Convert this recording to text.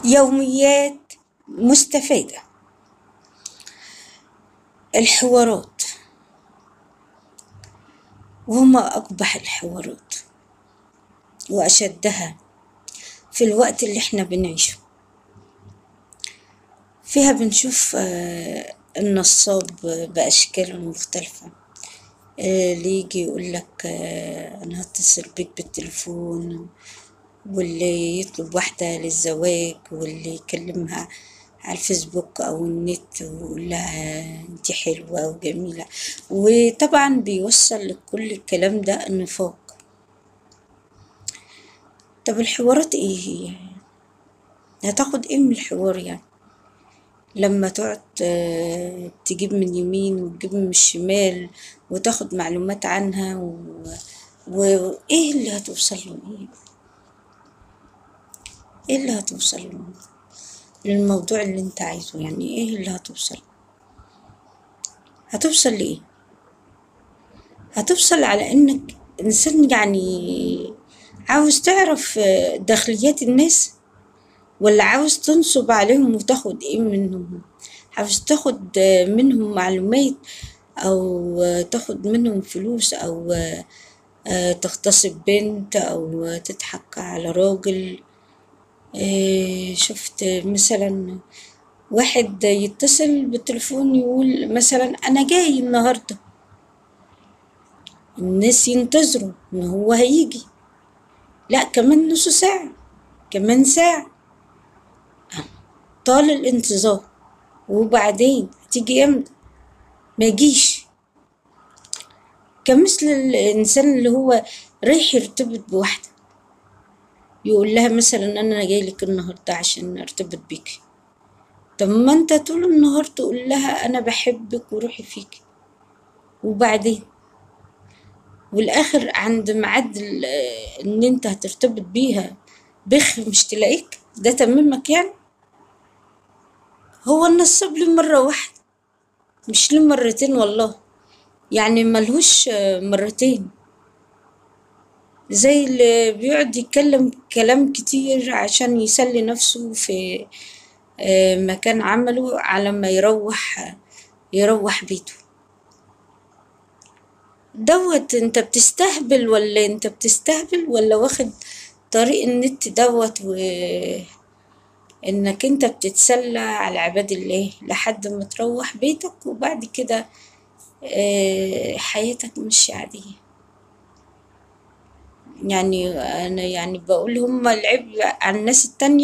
يوميات مستفادة. الحوارات، وهما أقبح الحوارات وأشدها في الوقت اللي احنا بنعيشه. فيها بنشوف النصاب بأشكاله المختلفة، اللي يجي يقولك أنا هتصل بيك بالتليفون، واللي يطلب واحدة للزواج، واللي يكلمها على الفيسبوك أو النت ويقول لها انتي حلوة وجميلة. وطبعا بيوصل لكل الكلام ده النفاق. طب الحوارات ايه هي؟ هتاخد ايه من الحوار يعني؟ لما تقعد تجيب من يمين وتجيب من الشمال وتاخد معلومات عنها وايه اللي هتوصل له؟ ايه اللي هتوصل له للموضوع اللي انت عايزه؟ يعني ايه اللي هتوصل لإيه؟ هتوصل على انك انسان يعني عاوز تعرف داخليات الناس، ولا عاوز تنصب عليهم وتاخد ايه منهم؟ عاوز تاخد منهم معلومات، او تاخد منهم فلوس، او تغتصب بنت، او تضحك على راجل. شفت مثلا واحد يتصل بالتليفون يقول مثلا انا جاي النهارده، الناس ينتظروا ان هو هيجي، لا كمان نص ساعة، كمان ساعة، طال الانتظار. وبعدين هتيجي امتى؟ ما يجيش. كمثل الانسان اللي هو رايح يرتبط بواحدة، يقول لها مثلا انا جاي لك النهارده عشان ارتبط بيكي. طب ما انت طول النهار تقول لها انا بحبك وروحي فيكي، وبعدين والاخر عند ميعاد ان انت هترتبط بيها مش تلاقيك. ده تمامك يعني؟ هو النصاب له مرة واحدة، مش له مرتين والله، يعني ملهوش مرتين. زي اللي بيقعد يتكلم كلام كتير عشان يسلي نفسه في مكان عمله على ما يروح بيته. انت بتستهبل، ولا واخد طريق النت انك انت بتتسلى على عباد الله لحد ما تروح بيتك، وبعد كده حياتك مش عادية. يعني انا يعني بقول هما العيب على الناس التانية.